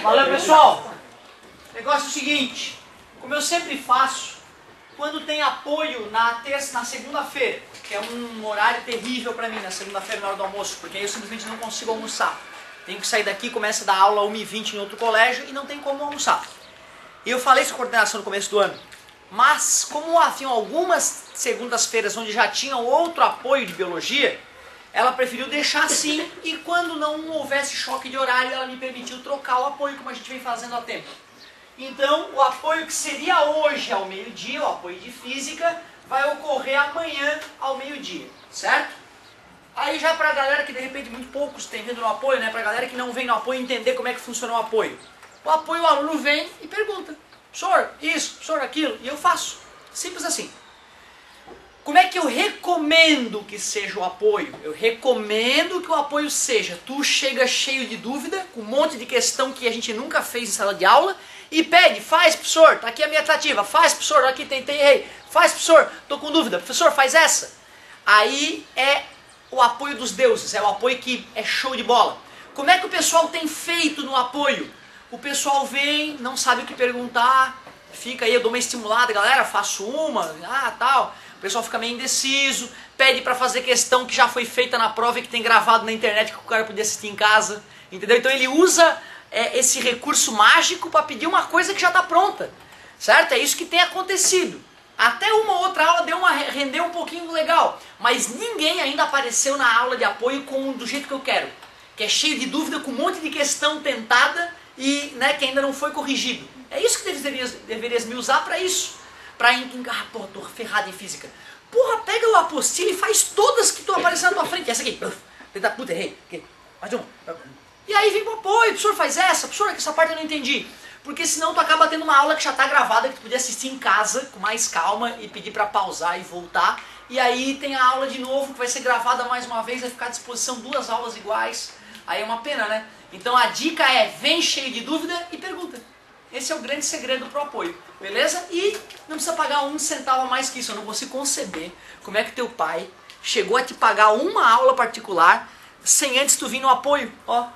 Valeu, pessoal. O negócio é o seguinte, como eu sempre faço, quando tem apoio na segunda-feira, que é um horário terrível para mim, na segunda-feira na hora do almoço, porque aí eu simplesmente não consigo almoçar. Tenho que sair daqui, começa a dar aula 1h20 em outro colégio e não tem como almoçar. E eu falei isso com a coordenação no começo do ano, mas como haviam algumas segundas-feiras onde já tinha outro apoio de biologia, ela preferiu deixar assim e quando não houvesse choque de horário, ela me permitiu trocar o apoio, como a gente vem fazendo há tempo. Então, o apoio que seria hoje ao meio-dia, o apoio de física, vai ocorrer amanhã ao meio-dia, certo? Aí já para a galera que de repente muito poucos têm vindo no apoio, né? Para a galera que não vem no apoio entender como é que funciona o apoio. O apoio, o aluno vem e pergunta, professor, isso, professor, aquilo, e eu faço. Simples assim. Como é que eu recomendo que seja o apoio? Eu recomendo que o apoio seja, tu chega cheio de dúvida, com um monte de questão que a gente nunca fez em sala de aula, e pede, faz professor, tá aqui a minha tratativa, faz professor, aqui tentei, errei, faz professor, tô com dúvida, professor, faz essa. Aí é o apoio dos deuses, é o apoio que é show de bola. Como é que o pessoal tem feito no apoio? O pessoal vem, não sabe o que perguntar, fica aí, eu dou uma estimulada, galera, faço uma, tal. O pessoal fica meio indeciso, pede para fazer questão que já foi feita na prova e que tem gravado na internet que o cara podia assistir em casa, entendeu? Então ele usa esse recurso mágico para pedir uma coisa que já está pronta, certo? É isso que tem acontecido. Até uma ou outra aula rendeu um pouquinho legal, mas ninguém ainda apareceu na aula de apoio do jeito que eu quero, que é cheio de dúvida, com um monte de questão tentada e que ainda não foi corrigido. É isso que deverias me usar para isso. Porra, tô ferrado em física. Porra, pega o apostila e faz todas que estão aparecendo na tua frente. Essa aqui. Puta, errei. Mais uma. E aí vem pro apoio. Professor, faz essa. Professor, essa parte eu não entendi. Porque senão tu acaba tendo uma aula que já tá gravada, que tu podia assistir em casa, com mais calma, e pedir pra pausar e voltar. E aí tem a aula de novo, que vai ser gravada mais uma vez, vai ficar à disposição 2 aulas iguais. Aí é uma pena, né? Então a dica é, vem cheio de dúvida e pergunta. Esse é o grande segredo pro apoio, beleza? E não precisa pagar 1 centavo a mais que isso. Eu não consigo conceber como é que teu pai chegou a te pagar uma aula particular sem antes tu vir no apoio. Ó,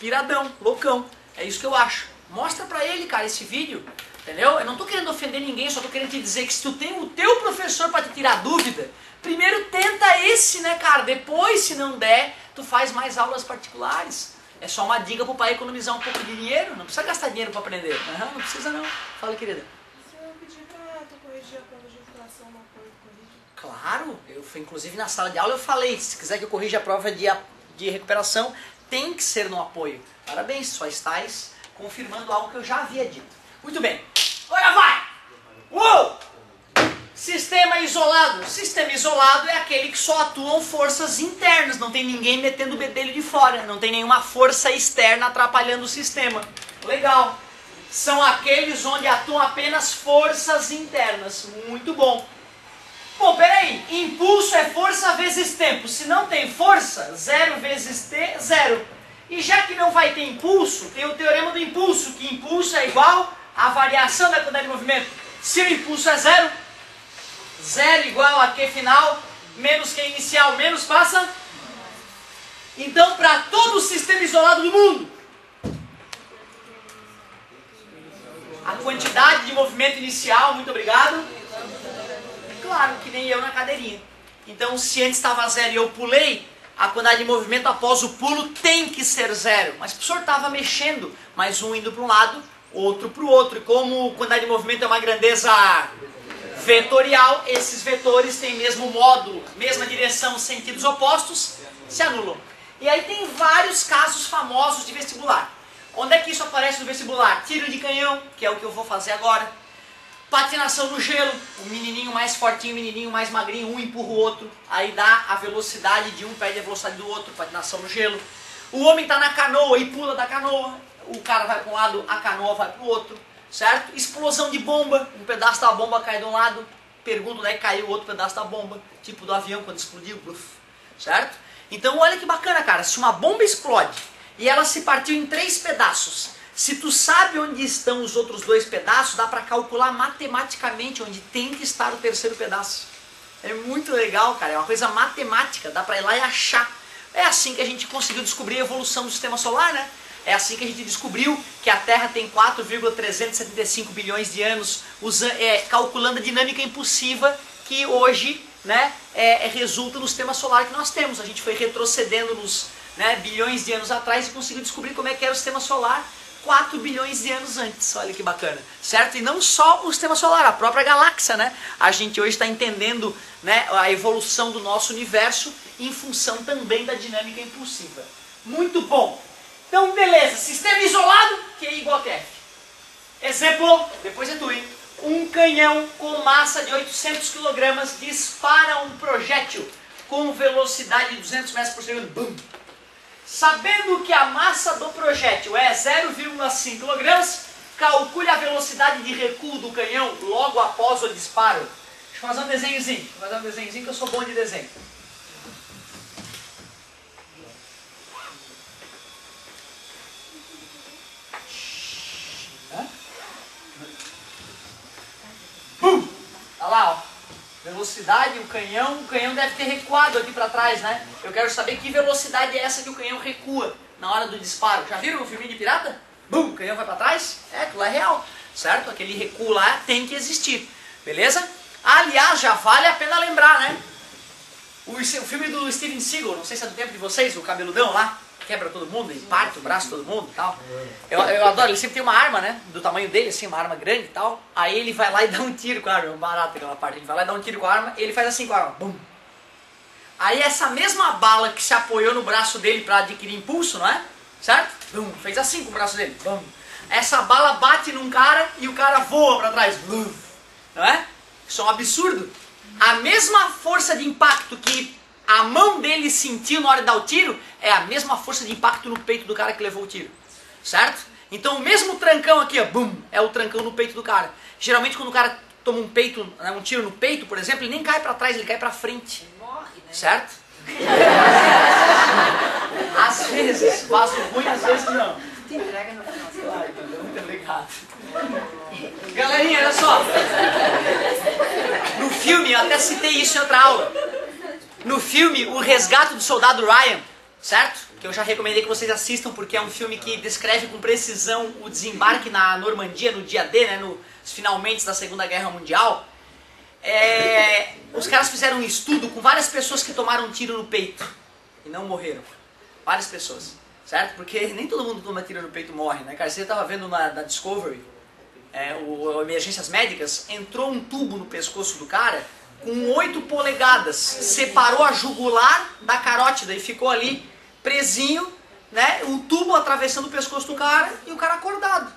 piradão, loucão. É isso que eu acho. Mostra pra ele, cara, esse vídeo, entendeu? Eu não tô querendo ofender ninguém, só tô querendo te dizer que se tu tem o teu professor pra te tirar dúvida, primeiro tenta esse, né, cara? Depois, se não der, tu faz mais aulas particulares. É só uma dica pro pai economizar um pouco de dinheiro. Não precisa gastar dinheiro para aprender. Não precisa não. Fala, querida. Se eu pedir pra tu corrigir a prova de recuperação no apoio, tu corrige? Claro. Inclusive na sala de aula eu falei, se quiser que eu corrija a prova de recuperação, tem que ser no apoio. Parabéns, só estás confirmando algo que eu já havia dito. Muito bem. Agora vai! Uou! Sistema isolado. Sistema isolado é aquele que só atuam forças internas, não tem ninguém metendo o bedelho de fora, não tem nenhuma força externa atrapalhando o sistema. Legal. São aqueles onde atuam apenas forças internas. Muito bom. Bom, peraí. Impulso é força vezes tempo. Se não tem força, 0 vezes t, 0. E já que não vai ter impulso, tem o teorema do impulso, que impulso é igual à variação da quantidade de movimento. Se o impulso é 0, 0 igual a Q final, menos Q inicial, menos passa. Então, para todo o sistema isolado do mundo, a quantidade de movimento inicial, muito obrigado. Claro, que nem eu na cadeirinha. Então, se antes estava 0 e eu pulei, a quantidade de movimento após o pulo tem que ser 0. Mas o professor estava mexendo, mas um indo para um lado, outro para o outro. E como a quantidade de movimento é uma grandeza vetorial, esses vetores têm mesmo módulo, mesma direção, sentidos opostos, se anulam. E aí tem vários casos famosos de vestibular. Onde é que isso aparece no vestibular? Tiro de canhão, que é o que eu vou fazer agora. Patinação no gelo, o menininho mais fortinho, o menininho mais magrinho, um empurra o outro, aí dá a velocidade de um, perde a velocidade do outro, patinação no gelo. O homem está na canoa e pula da canoa, o cara vai para um lado, a canoa vai para o outro. Certo? Explosão de bomba, um pedaço da bomba cai de um lado, pergunta onde é que caiu o outro pedaço da bomba, tipo do avião quando explodiu, certo? Então olha que bacana, cara, se uma bomba explode e ela se partiu em 3 pedaços, se tu sabe onde estão os outros 2 pedaços, dá para calcular matematicamente onde tem que estar o 3º pedaço. É muito legal, cara, é uma coisa matemática, dá para ir lá e achar. É assim que a gente conseguiu descobrir a evolução do sistema solar, né? É assim que a gente descobriu que a Terra tem 4,375 bilhões de anos, calculando a dinâmica impulsiva que hoje, né, resulta no sistema solar que nós temos. A gente foi retrocedendo nos, né, bilhões de anos atrás e conseguiu descobrir como é que era o sistema solar 4 bilhões de anos antes. Olha que bacana, certo? E não só o sistema solar, a própria galáxia, né? A gente hoje está entendendo, né, a evolução do nosso universo em função também da dinâmica impulsiva. Muito bom! Então, beleza, sistema isolado, Q igual a F. Exemplo, depois é tu, hein? Um canhão com massa de 800 kg dispara um projétil com velocidade de 200 metros por segundo. Bum! Sabendo que a massa do projétil é 0,5 kg, calcule a velocidade de recuo do canhão logo após o disparo. Deixa eu fazer um desenhozinho. Vou fazer um desenhozinho que eu sou bom de desenho. Bum! Olha lá, ó. Velocidade, o canhão deve ter recuado aqui para trás, né? Eu quero saber que velocidade é essa que o canhão recua na hora do disparo. Já viram o filme de pirata? Bum! O canhão vai para trás? Aquilo é real, certo? Aquele recuo lá tem que existir, beleza? Aliás, já vale a pena lembrar, né? O filme do Steven Seagal, não sei se é do tempo de vocês, o cabeludão lá, quebra todo mundo e parte o braço de todo mundo e tal. Eu adoro, ele sempre tem uma arma, né, do tamanho dele, assim, uma arma grande e tal. Aí ele vai lá e dá um tiro com a arma, é um barato aquela parte. Ele vai lá e dá um tiro com a arma e ele faz assim com a arma, bum. Aí essa mesma bala que se apoiou no braço dele para adquirir impulso, não é? Certo? Bum, fez assim com o braço dele, bum. Essa bala bate num cara e o cara voa para trás, bum. Não é? Isso é um absurdo. A mesma força de impacto que a mão dele sentiu na hora de dar o tiro é a mesma força de impacto no peito do cara que levou o tiro, certo? Então o mesmo trancão aqui, ó, bum, é o trancão no peito do cara. Geralmente quando o cara toma um peito, né, um tiro no peito, por exemplo, ele nem cai pra trás, ele cai pra frente, certo? Às vezes, vaso ruim, às vezes não. Te entrega no final. Claro, muito obrigado. Galerinha, olha só. No filme, eu até citei isso em outra aula. No filme, O Resgate do Soldado Ryan, certo? Que eu já recomendei que vocês assistam porque é um filme que descreve com precisão o desembarque na Normandia no dia D, né, nos finalmente da Segunda Guerra Mundial. Os caras fizeram um estudo com várias pessoas que tomaram um tiro no peito e não morreram. Várias pessoas, certo? Porque nem todo mundo que toma tiro no peito morre, né, cara? Você estava vendo na Discovery, o Emergências Médicas, entrou um tubo no pescoço do cara com 8 polegadas, separou a jugular da carótida e ficou ali presinho, né, o tubo atravessando o pescoço do cara e o cara acordado,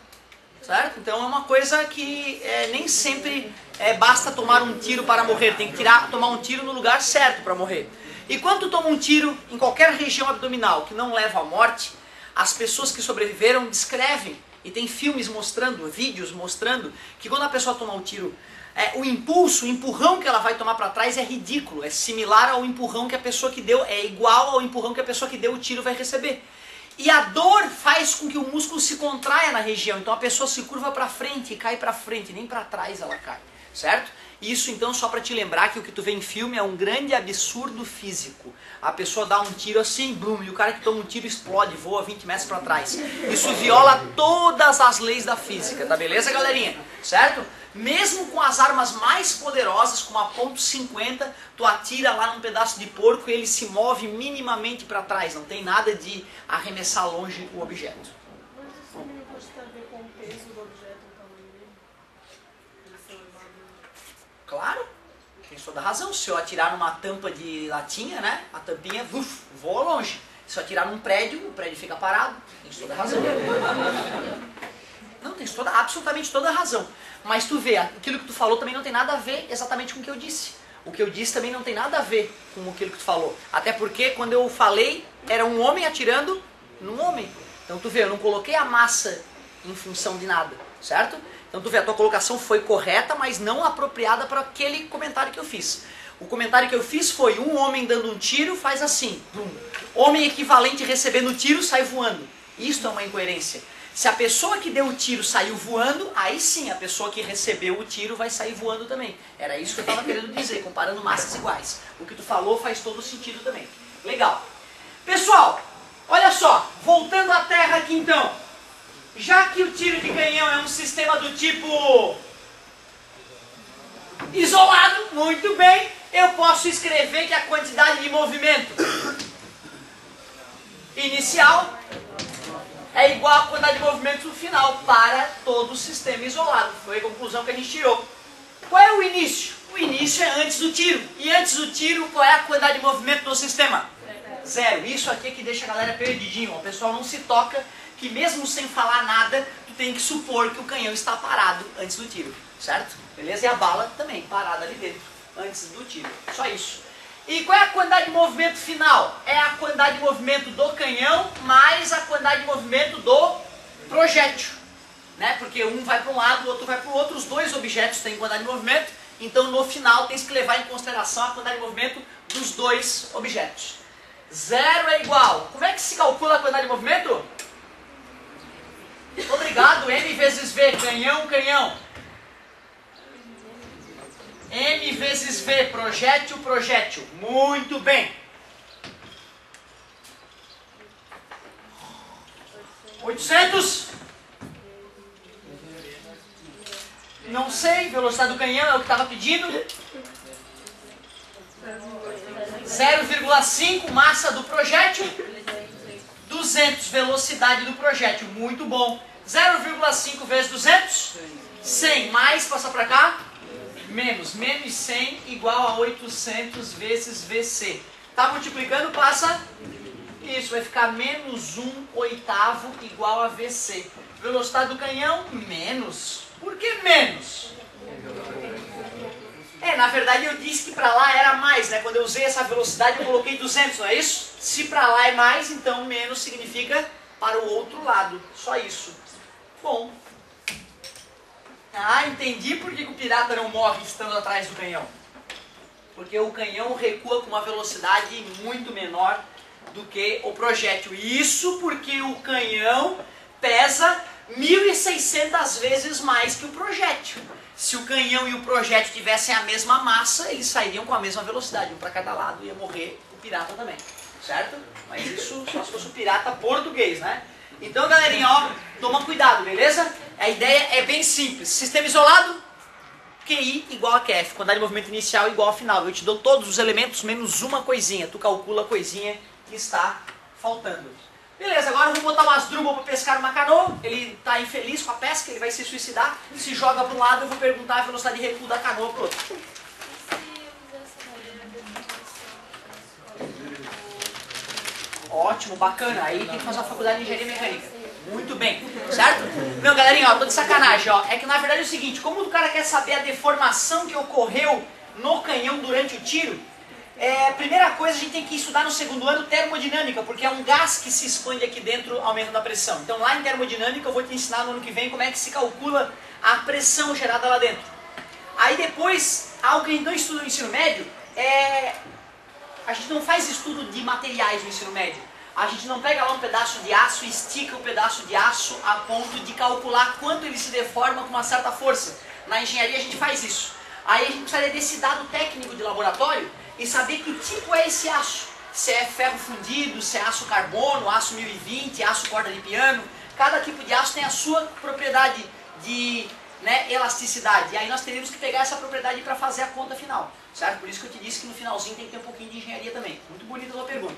certo? Então é uma coisa que nem sempre basta tomar um tiro para morrer, tem que tomar um tiro no lugar certo para morrer. E quando tu toma um tiro em qualquer região abdominal que não leva à morte, as pessoas que sobreviveram descrevem, e tem filmes mostrando, vídeos mostrando, que quando a pessoa toma um tiro, o impulso, o empurrão que ela vai tomar para trás é ridículo, é similar ao empurrão que a pessoa que deu, é igual ao empurrão que a pessoa que deu o tiro vai receber. E a dor faz com que o músculo se contraia na região, então a pessoa se curva para frente e cai para frente, nem para trás ela cai, certo? Isso então só para te lembrar que o que tu vê em filme é um grande absurdo físico. A pessoa dá um tiro assim, blum, e o cara que toma um tiro explode, voa 20 metros para trás. Isso viola todas as leis da física, tá beleza, galerinha? Certo? Mesmo com as armas mais poderosas, como a .50, tu atira lá num pedaço de porco e ele se move minimamente para trás. Não tem nada de arremessar longe o objeto. Mas isso também pode ter a ver com o peso do objeto, o tamanho dele? Ele ser elevado. Claro, tem toda a razão. Se eu atirar numa tampa de latinha, né, a tampinha voa longe. Se eu atirar num prédio, o prédio fica parado. Tem toda a razão. Não, tem absolutamente toda a razão. Mas tu vê, aquilo que tu falou também não tem nada a ver exatamente com o que eu disse. O que eu disse também não tem nada a ver com aquilo que tu falou. Até porque quando eu falei, era um homem atirando num homem. Então tu vê, eu não coloquei a massa em função de nada, certo? Então tu vê, a tua colocação foi correta, mas não apropriada para aquele comentário que eu fiz. O comentário que eu fiz foi, um homem dando um tiro faz assim. Homem equivalente recebendo tiro sai voando. Isto é uma incoerência. Se a pessoa que deu o tiro saiu voando, aí sim a pessoa que recebeu o tiro vai sair voando também. Era isso que eu estava querendo dizer, comparando massas iguais. O que tu falou faz todo sentido também. Legal. Pessoal, olha só, voltando à Terra aqui então. Já que o tiro de canhão é um sistema do tipo isolado, muito bem, eu posso escrever que a quantidade de movimento inicial é igual à quantidade de movimento final para todo o sistema isolado. Foi a conclusão que a gente tirou. Qual é o início? O início é antes do tiro. E antes do tiro, qual é a quantidade de movimento do sistema? Zero. Isso aqui é que deixa a galera perdidinho. O pessoal não se toca que mesmo sem falar nada, tu tem que supor que o canhão está parado antes do tiro. Certo? Beleza? E a bala também parada ali dentro antes do tiro. Só isso. E qual é a quantidade de movimento final? É a quantidade de movimento do canhão mais a quantidade de movimento do projétil. Né? Porque um vai para um lado, o outro vai para o outro. Os dois objetos têm quantidade de movimento. Então no final tem que levar em consideração a quantidade de movimento dos dois objetos. Zero é igual. Como é que se calcula a quantidade de movimento? Obrigado. M vezes V. Canhão, canhão. M vezes V, projétil, projétil. Muito bem. 800? Não sei, velocidade do canhão é o que estava pedindo. 0,5, massa do projétil. 200, velocidade do projétil. Muito bom. 0,5 vezes 200? 100. Mais, passa para cá. Menos 100 igual a 800 vezes VC. Tá multiplicando, passa. Isso, vai ficar menos 1/8 igual a VC. Velocidade do canhão, menos. Por que menos? Na verdade eu disse que para lá era mais, né? Quando eu usei essa velocidade eu coloquei 200, não é isso? Se para lá é mais, então menos significa para o outro lado. Só isso. Bom. Ah, entendi por que o pirata não morre estando atrás do canhão. Porque o canhão recua com uma velocidade muito menor do que o projétil. Isso porque o canhão pesa 1.600 vezes mais que o projétil. Se o canhão e o projétil tivessem a mesma massa, eles sairiam com a mesma velocidade. Um para cada lado, ia morrer o pirata também. Certo? Mas isso só se fosse o pirata português, né? Então, galerinha, ó, toma cuidado, beleza? A ideia é bem simples. Sistema isolado, QI igual a QF. Quantidade de movimento inicial igual a final. Eu te dou todos os elementos menos uma coisinha. Tu calcula a coisinha que está faltando. Beleza, agora vamos botar o Asdrubal para pescar uma canoa. Ele está infeliz com a pesca, ele vai se suicidar. Se joga para um lado, eu vou perguntar a velocidade de recuo da canoa para o outro. Ótimo, bacana. Aí tem que fazer uma faculdade de engenharia mecânica. Muito bem, certo? Não, galerinha, ó, tô de sacanagem, ó. É que na verdade é o seguinte, como o cara quer saber a deformação que ocorreu no canhão durante o tiro, primeira coisa a gente tem que estudar no segundo ano termodinâmica, porque é um gás que se expande aqui dentro aumentando a pressão. Então lá em termodinâmica eu vou te ensinar no ano que vem como é que se calcula a pressão gerada lá dentro. Aí depois, algo que a gente não estuda no ensino médio, a gente não faz estudo de materiais no ensino médio. A gente não pega lá um pedaço de aço e estica o pedaço de aço a ponto de calcular quanto ele se deforma com uma certa força. Na engenharia a gente faz isso. Aí a gente precisaria desse dado técnico de laboratório e saber que tipo é esse aço. Se é ferro fundido, se é aço carbono, aço 1020, aço corda de piano. Cada tipo de aço tem a sua propriedade de elasticidade. E aí nós teríamos que pegar essa propriedade para fazer a conta final. Certo? Por isso que eu te disse que no finalzinho tem que ter um pouquinho de engenharia também. Muito bonita a sua pergunta.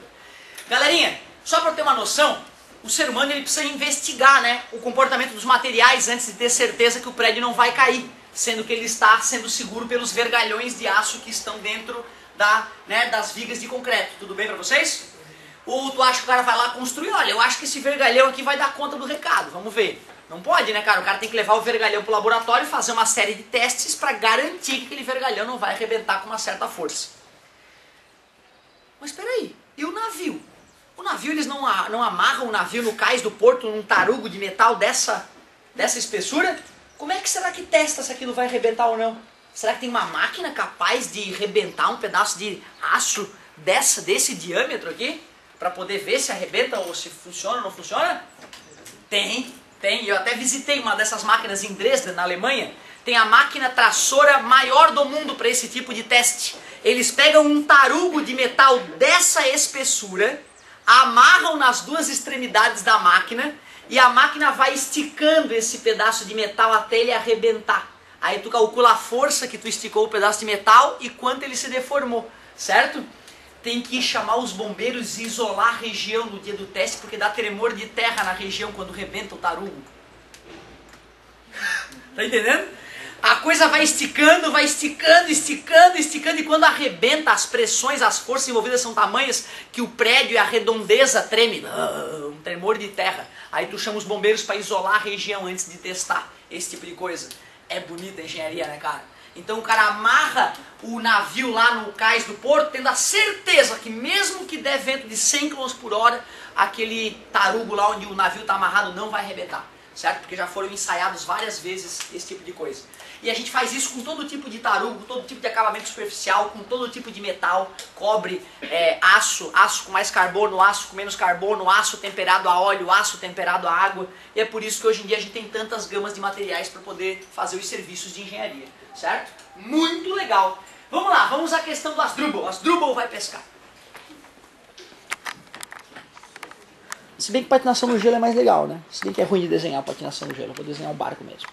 Galerinha, só para ter uma noção, o ser humano ele precisa investigar, né, o comportamento dos materiais antes de ter certeza que o prédio não vai cair, sendo que ele está sendo seguro pelos vergalhões de aço que estão dentro das vigas de concreto. Tudo bem para vocês? Ou tu acha que o cara vai lá construir? Olha, eu acho que esse vergalhão aqui vai dar conta do recado, vamos ver. Não pode, né, cara? O cara tem que levar o vergalhão para o laboratório e fazer uma série de testes para garantir que aquele vergalhão não vai arrebentar com uma certa força. Mas espera aí, e o navio? O navio, eles não amarram o navio no cais do porto num tarugo de metal dessa espessura? Como é que será que testa se aquilo vai arrebentar ou não? Será que tem uma máquina capaz de arrebentar um pedaço de aço desse diâmetro aqui? Para poder ver se arrebenta ou se funciona ou não funciona? Tem. Eu até visitei uma dessas máquinas em Dresden, na Alemanha. Tem a máquina traçora maior do mundo para esse tipo de teste. Eles pegam um tarugo de metal dessa espessura, amarram nas duas extremidades da máquina e a máquina vai esticando esse pedaço de metal até ele arrebentar. Aí tu calcula a força que tu esticou o pedaço de metal e quanto ele se deformou, certo? Tem que chamar os bombeiros e isolar a região no dia do teste, porque dá tremor de terra na região quando rebenta o tarugo. Tá entendendo? A coisa vai esticando, esticando, e quando arrebenta, as pressões, as forças envolvidas são tamanhas que o prédio e a redondeza treme. Um tremor de terra. Aí tu chama os bombeiros para isolar a região antes de testar esse tipo de coisa. É bonita a engenharia, né, cara? Então o cara amarra o navio lá no cais do porto, tendo a certeza que mesmo que der vento de 100 km por hora, aquele tarugo lá onde o navio está amarrado não vai arrebentar, certo? Porque já foram ensaiados várias vezes esse tipo de coisa. E a gente faz isso com todo tipo de tarugo, todo tipo de acabamento superficial, com todo tipo de metal, cobre, aço, aço com mais carbono, aço com menos carbono, aço temperado a óleo, aço temperado a água. E é por isso que hoje em dia a gente tem tantas gamas de materiais para poder fazer os serviços de engenharia, certo? Muito legal. Vamos lá, vamos à questão do Asdrubal. Asdrubal vai pescar. Se bem que patinação no gelo é mais legal, né? Se bem que é ruim de desenhar patinação no gelo, eu vou desenhar um barco mesmo.